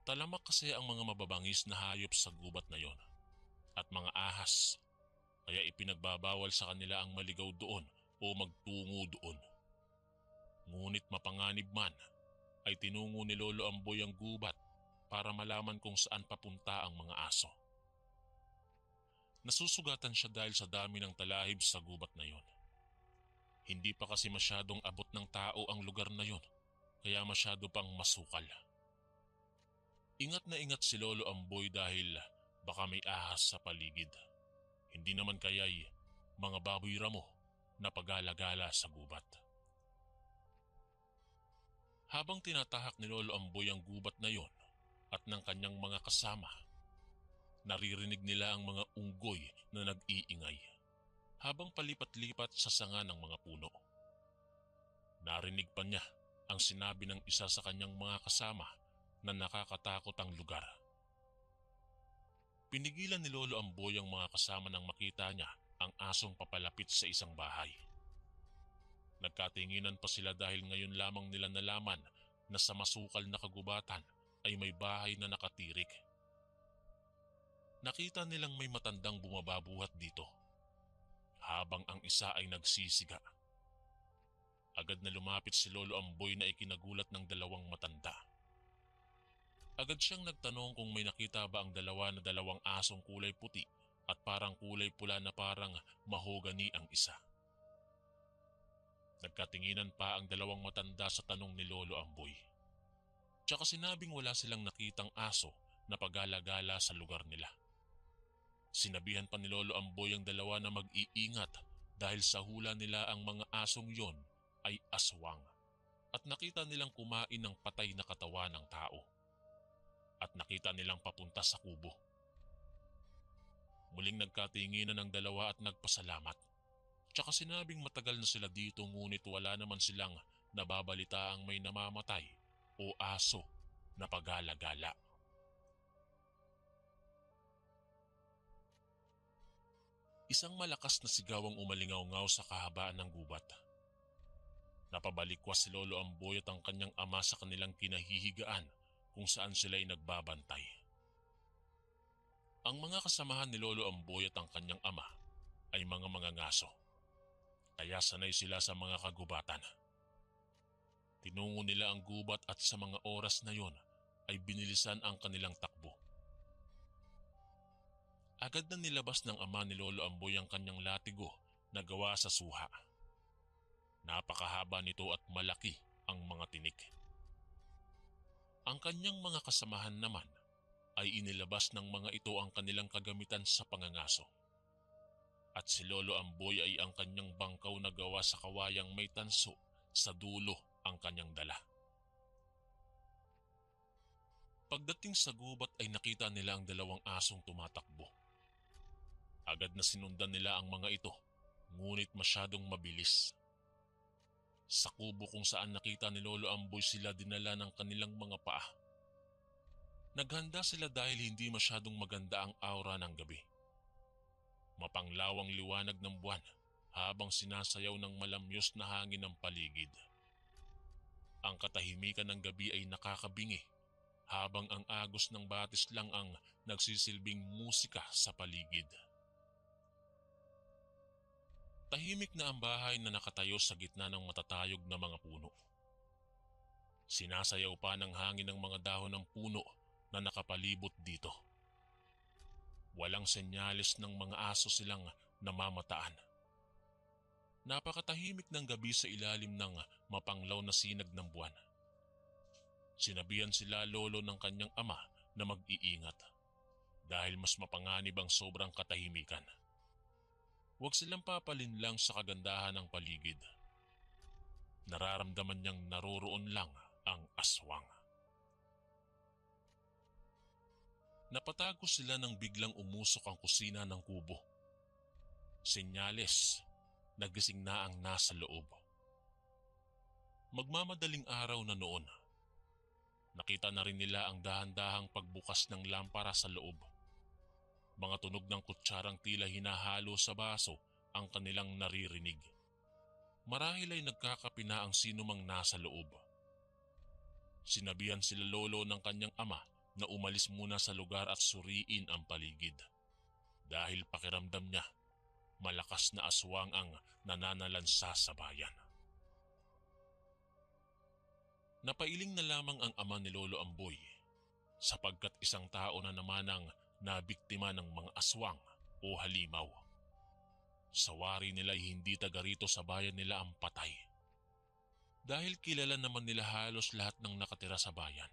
Talamak kasi ang mga mababangis na hayop sa gubat na yon at mga ahas, kaya ipinagbabawal sa kanila ang maligaw doon o magtungo doon. Ngunit mapanganib man ay tinungo ni Lolo Amboy ang gubat para malaman kung saan papunta ang mga aso. Nasusugatan siya dahil sa dami ng talahib sa gubat na yon. Hindi pa kasi masyadong abot ng tao ang lugar na yon, kaya masyado pang masukal. Ingat na ingat si Lolo Amboy dahil baka may ahas sa paligid. Hindi naman kaya'y mga baboy ramo na pagala-gala sa gubat. Habang tinatahak ni Lolo Amboy ang gubat na yon at ng kanyang mga kasama, naririnig nila ang mga unggoy na nag-iingay habang palipat-lipat sa sanga ng mga puno. Narinig pa niya ang sinabi ng isa sa kanyang mga kasama na nakakatakot ang lugar. Pinigilan ni Lolo Amboy ang mga kasama nang makita niya ang asong papalapit sa isang bahay. Nagkatinginan pa sila dahil ngayon lamang nila nalaman na sa masukal na kagubatan ay may bahay na nakatirik. Nakita nilang may matandang bumababuhat dito, habang ang isa ay nagsisiga. Agad na lumapit si Lolo Amboy na ikinagulat ng dalawang matanda. Agad siyang nagtanong kung may nakita ba ang dalawa na dalawang asong kulay puti at parang kulay pula na parang mahogani ang isa. Nagkatinginan pa ang dalawang matanda sa tanong ni Lolo Amboy. Tsaka sinabing wala silang nakitang aso na pagala-gala sa lugar nila. Sinabihan pa ni Lolo Amboy ang dalawa na mag-iingat dahil sa hula nila ang mga asong yon ay aswang at nakita nilang kumain ng patay na katawan ng tao at nakita nilang papunta sa kubo. Muling nagkatinginan ang dalawa at nagpasalamat. Tsaka sinabing matagal na sila dito ngunit wala naman silang nababalitaang may namamatay o aso na pagala-gala. Isang malakas na sigaw ang umalingaw-ngaw sa kahabaan ng gubat. Napabalikwas si Lolo Amboy at ang kanyang ama sa kanilang kinahihigaan kung saan sila ay nagbabantay. Ang mga kasamahan ni Lolo Amboy at ang kanyang ama ay mga mangangaso, kaya sanay sila sa mga kagubatan. Tinungo nila ang gubat at sa mga oras na yon ay binilisan ang kanilang takbo. Agad na nilabas ng ama ni Lolo Amboy ang kanyang latigo na gawa sa suha. Napakahaba nito at malaki ang mga tinik. Ang kanyang mga kasamahan naman ay inilabas ng mga ito ang kanilang kagamitan sa pangangaso. At si Lolo Amboy ay ang kanyang bangkaw na gawa sa kawayang may tanso sa dulo ang kanyang dala. Pagdating sa gubat ay nakita nila ang dalawang asong tumatakbo. Agad na sinundan nila ang mga ito, ngunit masyadong mabilis. Sa kubo kung saan nakita ni Lolo Amboy sila dinala ng kanilang mga paa. Naghanda sila dahil hindi masyadong maganda ang aura ng gabi. Mapanglawang liwanag ng buwan habang sinasayaw ng malamyos na hangin ng paligid. Ang katahimikan ng gabi ay nakakabingi habang ang agos ng batis lang ang nagsisilbing musika sa paligid. Tahimik na ang bahay na nakatayo sa gitna ng matatayog na mga puno. Sinasayaw pa ng hangin ng mga dahon ng puno na nakapalibot dito. Walang senyales ng mga aso silang namamataan. Napakatahimik ng gabi sa ilalim ng mapanglaw na sinag ng buwan. Sinabihan sila lolo ng kanyang ama na mag-iingat dahil mas mapanganib ang sobrang katahimikan. Huwag silang papalinlang sa kagandahan ng paligid. Nararamdaman niyang naroroon lang ang aswang. Napatago sila nang biglang umusok ang kusina ng kubo. Senyales, nagising na ang nasa loob. Magmamadaling araw na noon. Nakita na rin nila ang dahan-dahang pagbukas ng lampara sa loob. Mga tunog ng kutsarang tila hinahalo sa baso ang kanilang naririnig. Marahil ay nagkakape na ang sinumang nasa loob. Sinabihan sila lolo ng kanyang ama na umalis muna sa lugar at suriin ang paligid. Dahil pakiramdam niya, malakas na aswang ang nananalansa sa bayan. Napailing na lamang ang ama ni Lolo Amboy sapagkat isang tao na naman ang nabiktima ng mga aswang o halimaw. Sa wari nila hindi taga rito sa bayan nila ang patay. Dahil kilala naman nila halos lahat ng nakatira sa bayan.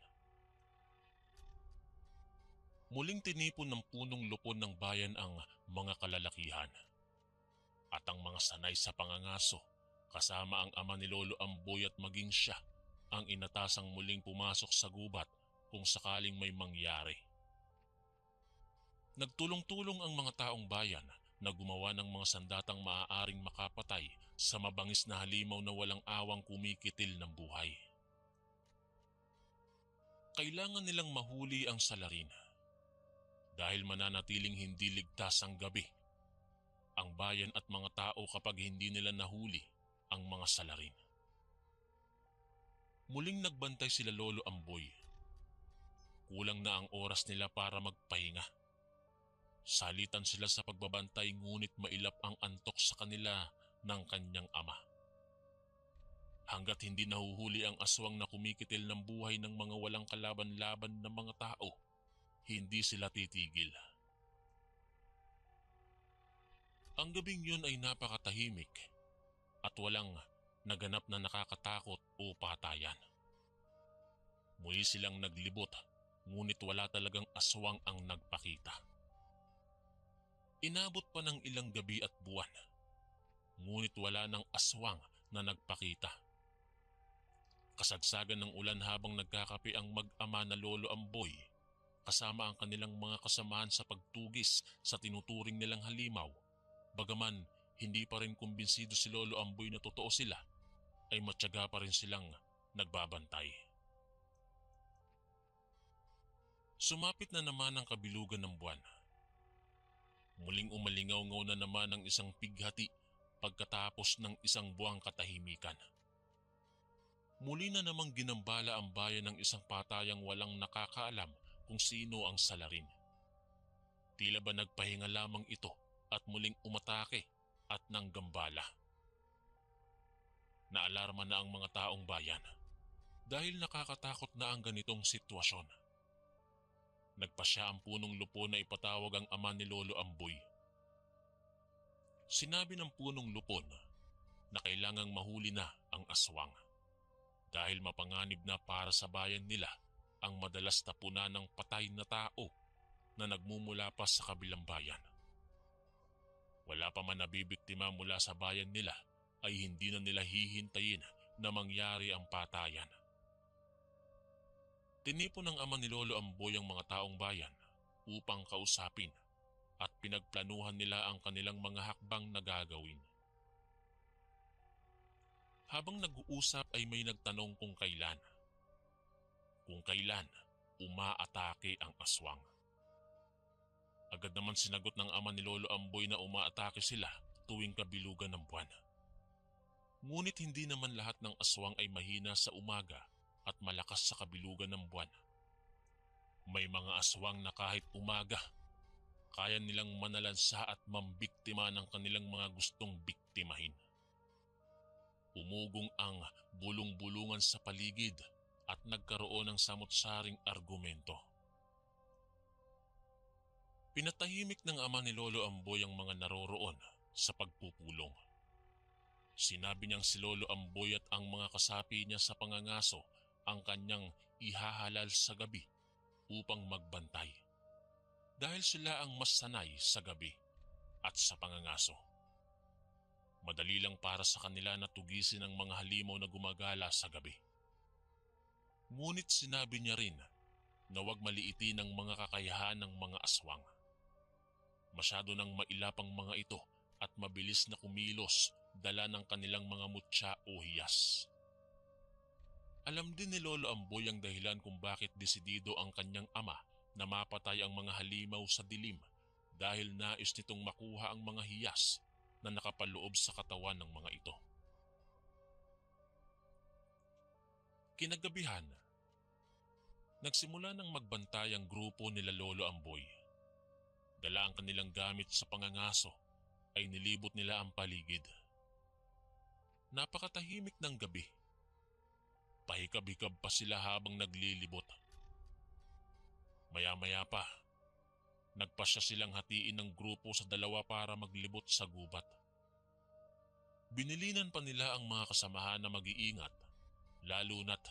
Muling tinipon ng punong lupon ng bayan ang mga kalalakihan. At ang mga sanay sa pangangaso kasama ang ama ni Lolo Amboy at maging siya ang inatasang muling pumasok sa gubat kung sakaling may mangyari. Nagtulong-tulong ang mga taong bayan na gumawa ng mga sandatang maaaring makapatay sa mabangis na halimaw na walang awang kumikitil ng buhay. Kailangan nilang mahuli ang salarin dahil mananatiling hindi ligtas ang gabi ang bayan at mga tao kapag hindi nila nahuli ang mga salarin. Muling nagbantay sila Lolo Amboy. Kulang na ang oras nila para magpahinga. Salitan sila sa pagbabantay ngunit mailap ang antok sa kanila ng kanyang ama. Hanggat hindi nahuhuli ang aswang na kumikitil ng buhay ng mga walang kalaban-laban na mga tao, hindi sila titigil. Ang gabing yun ay napakatahimik at walang naganap na nakakatakot o patayan. Muli silang naglibot ngunit wala talagang aswang ang nagpakita. Inabot pa ng ilang gabi at buwan, ngunit wala ng aswang na nagpakita. Kasagsagan ng ulan habang nagkakape ang mag-ama na Lolo Amboy kasama ang kanilang mga kasamahan sa pagtugis sa tinuturing nilang halimaw. Bagaman hindi pa rin kumbinsido si Lolo Amboy na totoo sila, ay matyaga pa rin silang nagbabantay. Sumapit na naman ang kabilugan ng buwan. Muling umalingaw-ngaw na naman ang isang pighati pagkatapos ng isang buwang katahimikan. Muli na namang ginambala ang bayan ng isang patayang walang nakakaalam kung sino ang salarin. Tila ba nagpahinga lamang ito at muling umatake at nanggambala. Naalarma na ang mga taong bayan dahil nakakatakot na ang ganitong sitwasyon. Nagpasya ang punong lupon na ipatawag ang ama ni Lolo Amboy. Sinabi ng punong lupon na kailangang mahuli na ang aswang dahil mapanganib na para sa bayan nila ang madalas tapunan ng patay na tao na nagmumula pa sa kabilang bayan. Wala pa man nabibiktima mula sa bayan nila ay hindi na nila hihintayin na mangyari ang patayan. Tinipon ng ama ni Lolo Amboy ang mga taong bayan upang kausapin at pinagplanuhan nila ang kanilang mga hakbang na gagawin. Habang nag-uusap ay may nagtanong kung kailan. Kung kailan umaatake ang aswang. Agad naman sinagot ng ama ni Lolo Amboy na umaatake sila tuwing kabilugan ng buwan. Ngunit hindi naman lahat ng aswang ay mahina sa umaga at malakas sa kabilugan ng buwan. May mga aswang na kahit umaga, kaya nilang manalansa at mambiktima ng kanilang mga gustong biktimahin. Umugong ang bulong-bulungan sa paligid at nagkaroon ng samot-saring argumento. Pinatahimik ng ama ni Lolo Amboy ang mga naroroon sa pagpupulong. Sinabi niyang si Lolo Amboy at ang mga kasapi niya sa pangangaso ang kanyang ihahalal sa gabi upang magbantay. Dahil sila ang mas sanay sa gabi at sa pangangaso. Madali lang para sa kanila na tugisin ang mga halimaw na gumagala sa gabi. Ngunit sinabi niya rin na huwag maliitin ang mga kakayahan ng mga aswang. Masyado nang mailap ang mga ito at mabilis na kumilos dala ng kanilang mga mutya o hiyas. Alam din ni Lolo Amboy ang dahilan kung bakit desidido ang kanyang ama na mapatay ang mga halimaw sa dilim dahil nais nitong makuha ang mga hiyas na nakapaloob sa katawan ng mga ito. Kinagabihan, nagsimula ng magbantay ang grupo nila Lolo Amboy. Dala ang kanilang gamit sa pangangaso ay nilibot nila ang paligid. Napakatahimik ng gabi. Pahikab-hikab pa sila habang naglilibot. Maya-maya pa, nagpasya silang hatiin ng grupo sa dalawa para maglibot sa gubat. Binilinan pa nila ang mga kasamahan na mag-iingat, lalo na't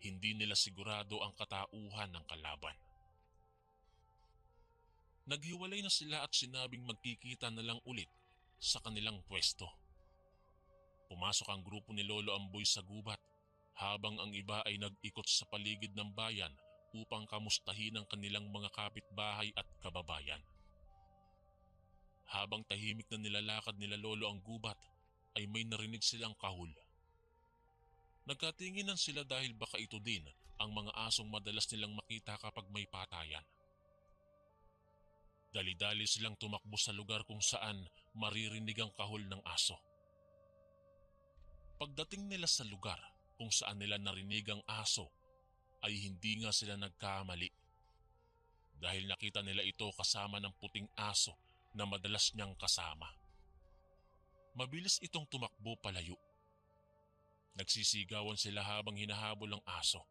hindi nila sigurado ang katauhan ng kalaban. Naghiwalay na sila at sinabing magkikita na lang ulit sa kanilang pwesto. Pumasok ang grupo ni Lolo Amboy sa gubat habang ang iba ay nag-ikot sa paligid ng bayan upang kamustahin ang kanilang mga kapitbahay at kababayan. Habang tahimik na nilalakad nila Lolo ang gubat, ay may narinig silang kahul. Nagkatinginan sila dahil baka ito din ang mga asong madalas nilang makita kapag may patayan. Dali-dali silang tumakbo sa lugar kung saan maririnig ang kahul ng aso. Pagdating nila sa lugar kung saan nila narinig ang aso, ay hindi nga sila nagkamali. Dahil nakita nila ito kasama ng puting aso na madalas niyang kasama. Mabilis itong tumakbo palayo. Nagsisigawan sila habang hinahabol ang aso.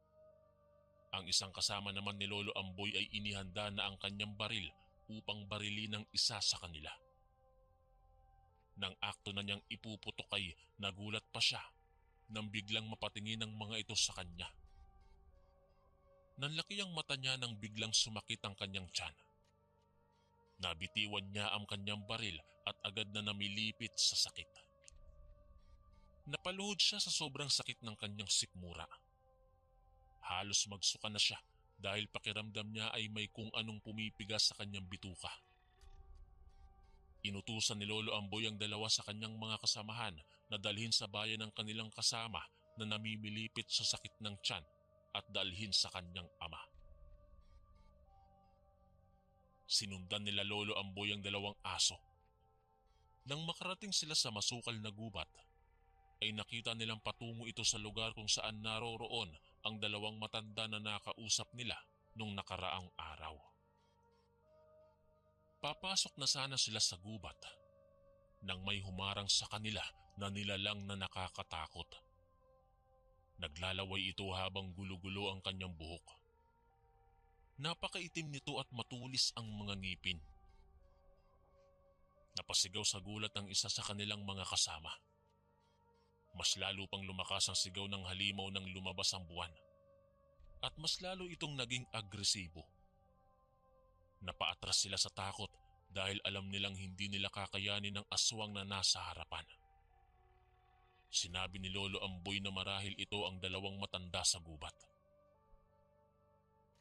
Ang isang kasama naman ni Lolo Amboy ay inihanda na ang kanyang baril upang barilin ng isa sa kanila. Nang akto na niyang ipuputok ay nagulat pa siya nang biglang mapatingin ang mga ito sa kanya. Nanlaki ang mata niya nang biglang sumakit ang kanyang tiyan. Nabitiwan niya ang kanyang baril at agad na namilipit sa sakit. Napaluhod siya sa sobrang sakit ng kanyang sikmura. Halos magsuka na siya dahil pakiramdam niya ay may kung anong pumipigas sa kanyang bituka. Inutusan ni Lolo Amboy ang dalawa sa kanyang mga kasamahan na dalhin sa bayan ng kanilang kasama na namimilipit sa sakit ng tiyan at dalhin sa kanyang ama. Sinundan nila Lolo Amboy ang dalawang aso. Nang makarating sila sa masukal na gubat, ay nakita nilang patungo ito sa lugar kung saan naroroon ang dalawang matanda na nakausap nila nung nakaraang araw. Papasok na sana sila sa gubat nang may humarang sa kanila na nilalang na nakakatakot. Naglalaway ito habang gulo-gulo ang kanyang buhok. Napakaitim nito at matulis ang mga ngipin. Napasigaw sa gulat ng isa sa kanilang mga kasama. Mas lalo pang lumakas ang sigaw ng halimaw nang lumabas ang buwan. At mas lalo itong naging agresibo. Napaatras sila sa takot dahil alam nilang hindi nila kakayanin ang aswang na nasa harapan. Sinabi ni Lolo Amboy na marahil ito ang dalawang matanda sa gubat.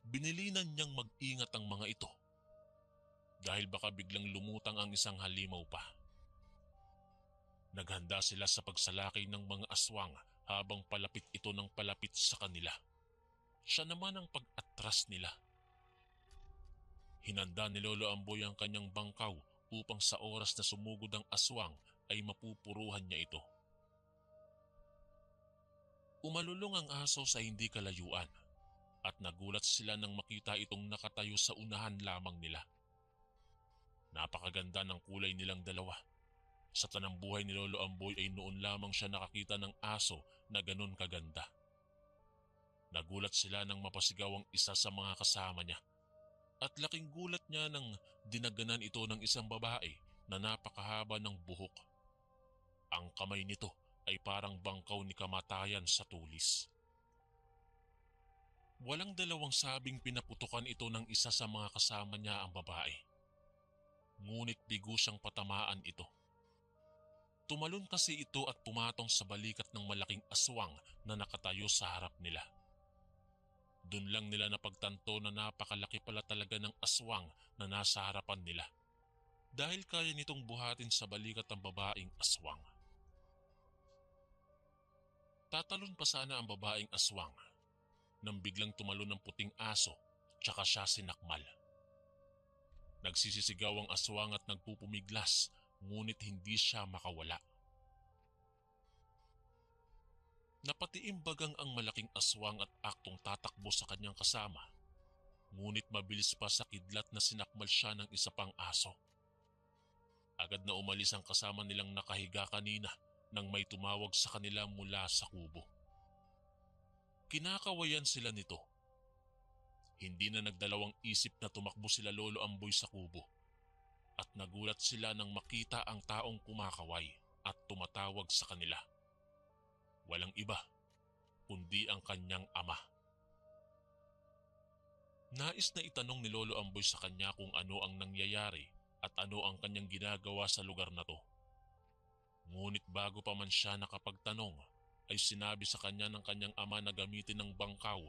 Binilinan niyang mag-ingat ang mga ito dahil baka biglang lumutang ang isang halimaw pa. Naghanda sila sa pagsalakay ng mga aswang habang palapit ito ng palapit sa kanila. Siya naman ang pag-atras nila. Hinanda ni Lolo Amboy ang kanyang bangkaw upang sa oras na sumugod ang aswang ay mapupuruhan niya ito. Umalulong ang aso sa hindi kalayuan at nagulat sila nang makita itong nakatayo sa unahan lamang nila. Napakaganda ng kulay nilang dalawa. Sa tanang buhay ni Lolo Amboy ay noon lamang siya nakakita ng aso na ganon kaganda. Nagulat sila nang mapasigaw ang isa sa mga kasama niya at laking gulat niya nang dinaganan ito ng isang babae na napakahaba ng buhok. Ang kamay nito ay parang bangkaw ni kamatayan sa tulis. Walang dalawang sabing pinaputukan ito ng isa sa mga kasama niya ang babae. Ngunit bigo siyang patamaan ito. Tumalon kasi ito at pumatong sa balikat ng malaking aswang na nakatayo sa harap nila. Doon lang nila napagtanto na napakalaki pala talaga ng aswang na nasa harapan nila dahil kaya nitong buhatin sa balikat ang babaeng aswang. Tatalon pa sana ang babaeng aswang nang biglang tumalon ng puting aso tsaka siya sinakmal. Nagsisisigaw ang aswang at nagpupumiglas ngunit hindi siya makawala. Napatiimbagang ang malaking aswang at aktong tatakbo sa kanyang kasama, ngunit mabilis pa sa kidlat na sinakmal siya ng isa pang aso. Agad na umalis ang kasama nilang nakahiga kanina nang may tumawag sa kanila mula sa kubo. Kinakawayan sila nito. Hindi na nagdalawang isip na tumakbo sila Lolo Amboy sa kubo at nagulat sila nang makita ang taong kumakaway at tumatawag sa kanila. Walang iba kundi ang kanyang ama. Nais na itanong ni Lolo Amboy sa kanya kung ano ang nangyayari at ano ang kanyang ginagawa sa lugar na to. Ngunit bago pa man siya nakapagtanong ay sinabi sa kanya ng kanyang ama na gamitin ng bangkaw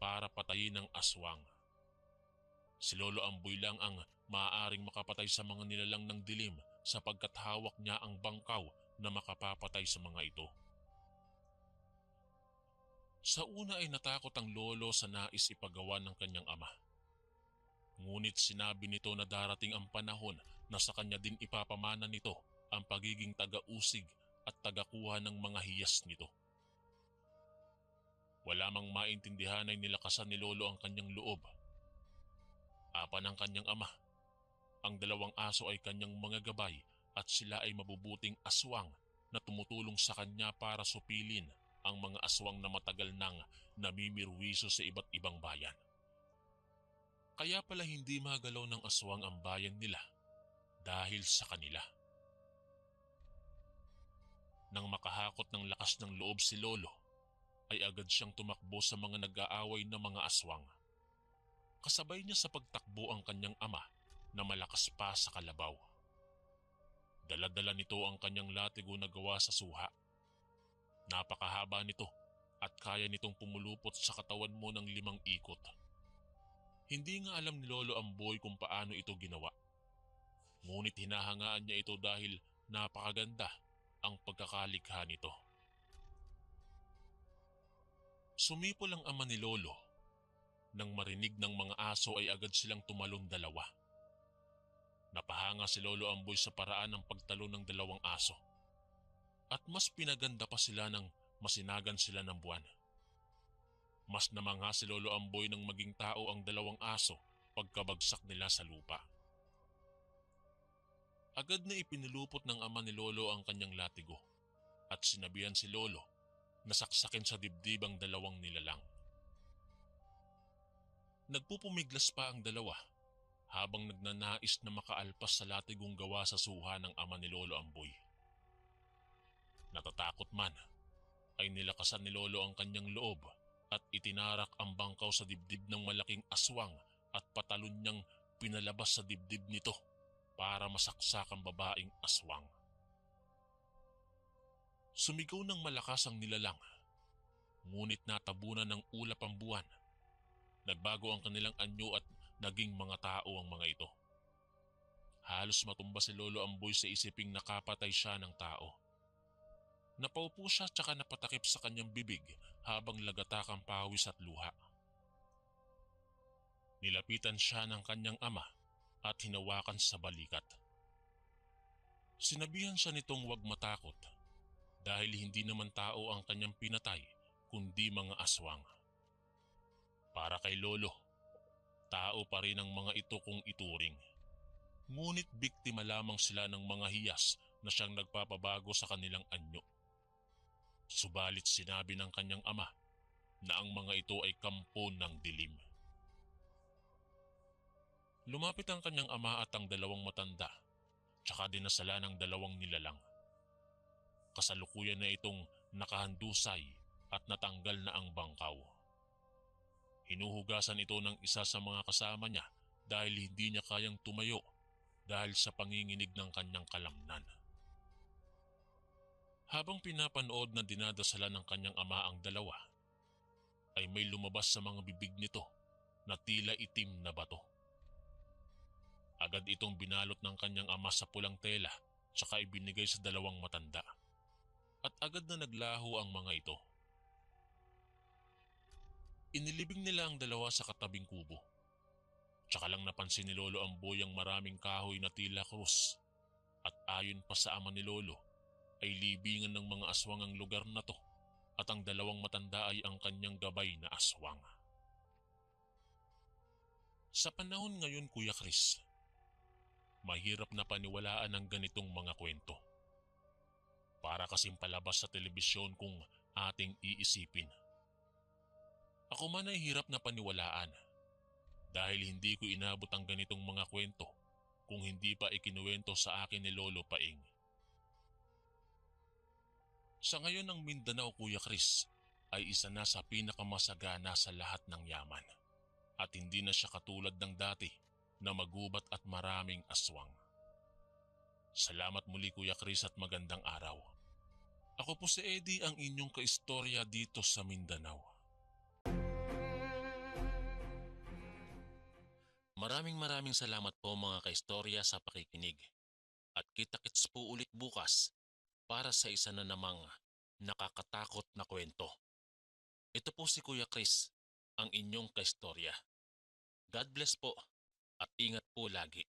para patayin ang aswang. Si Lolo Amboy lang ang maaaring makapatay sa mga nilalang ng dilim sapagkat hawak niya ang bangkaw na makapapatay sa mga ito. Sa una ay natakot ang lolo sa nais ipagawa ng kanyang ama. Ngunit sinabi nito na darating ang panahon na sa kanya din ipapamana nito ang pagiging taga-usig at tagakuha ng mga hiyas nito. Wala mang maintindihan ay nilakasan ni lolo ang kanyang loob. Apa ng kanyang ama. Ang dalawang aso ay kanyang mga gabay at sila ay mabubuting aswang na tumutulong sa kanya para supilin ang mga aswang na matagal nang namimirwiso sa iba't ibang bayan. Kaya pala hindi magalaw ng aswang ang bayan nila dahil sa kanila. Nang makahakot ng lakas ng loob si lolo, ay agad siyang tumakbo sa mga nag-aaway na mga aswang. Kasabay niya sa pagtakbo ang kanyang ama na malakas pa sa kalabaw. Dala-dala nito ang kanyang latigo na gawa sa suha. Napakahaba nito at kaya nitong pumulupot sa katawan mo ng 5 ikot. Hindi nga alam ni Lolo Amboy kung paano ito ginawa. Ngunit hinahangaan niya ito dahil napakaganda ang pagkakalikha nito. Sumipol ang ama ni Lolo. Nang marinig ng mga aso ay agad silang tumalon dalawa. Napahanga si Lolo Amboy sa paraan ng pagtalon ng dalawang aso. At mas pinaganda pa sila nang masinagan sila ng buwan. Mas namangha si Lolo Amboy nang maging tao ang dalawang aso pagkabagsak nila sa lupa. Agad na ipinulupot ng ama ni Lolo ang kanyang latigo at sinabihan si Lolo na saksakin sa dibdib ang dalawang nilalang. Nagpupumiglas pa ang dalawa habang nagnanais na makaalpas sa latigong gawa sa suha ng ama ni Lolo Amboy. Natatakot man, ay nilakasan ni Lolo ang kanyang loob at itinarak ang bangkaw sa dibdib ng malaking aswang at patalon niyang pinalabas sa dibdib nito para masaksak ang babaeng aswang. Sumigaw ng malakas ang nilalang, ngunit natabunan ng ulap ang buwan. Nagbago ang kanilang anyo at naging mga tao ang mga ito. Halos matumba si Lolo Amboy sa isiping nakapatay siya ng tao. Napaupo siya tsaka napatakip sa kanyang bibig habang lagatak ang pawis at luha. Nilapitan siya ng kanyang ama at hinawakan sa balikat. Sinabihan siya nitong huwag matakot dahil hindi naman tao ang kanyang pinatay kundi mga aswang. Para kay Lolo, tao pa rin ang mga ito kung ituring. Ngunit biktima lamang sila ng mga hiyas na siyang nagpapabago sa kanilang anyo. Subalit sinabi ng kanyang ama na ang mga ito ay kampo ng dilim. Lumapit ang kanyang ama at ang dalawang matanda, tsaka dinasala ng dalawang nilalang. Kasalukuyan na itong nakahandusay at natanggal na ang bangkaw. Hinuhugasan ito ng isa sa mga kasama niya dahil hindi niya kayang tumayo dahil sa panginginig ng kanyang kalamnan. Habang pinapanood na dinadasalan ng kanyang ama ang dalawa, ay may lumabas sa mga bibig nito na tila itim na bato. Agad itong binalot ng kanyang ama sa pulang tela tsaka ibinigay sa dalawang matanda. At agad na naglaho ang mga ito. Inilibing nila ang dalawa sa katabing kubo. Tsaka lang napansin ni Lolo Amboy ang maraming kahoy na tila krus. At ayon pa sa ama ni Lolo, ay libingan ng mga aswang ang lugar na to at ang dalawang matanda ay ang kanyang gabay na aswang. Sa panahon ngayon, Kuya Chris, mahirap na paniwalaan ang ganitong mga kwento. Para kasing palabas sa telebisyon kung ating iisipin. Ako man ay hirap na paniwalaan dahil hindi ko inabot ang ganitong mga kwento kung hindi pa ikinuwento sa akin ni Lolo Paing. Sa ngayon ang Mindanao, Kuya Chris, ay isa na sa pinakamasagana sa lahat ng yaman at hindi na siya katulad ng dati na magubat at maraming aswang. Salamat muli Kuya Chris at magandang araw. Ako po si Eddie, ang inyong kaistorya dito sa Mindanao. Maraming salamat po mga kaistorya sa pakikinig. At kita-kits po ulit bukas para sa isa na namang nakakatakot na kwento. Ito po si Kuya Chris, ang inyong kaistorya. God bless po at ingat po lagi.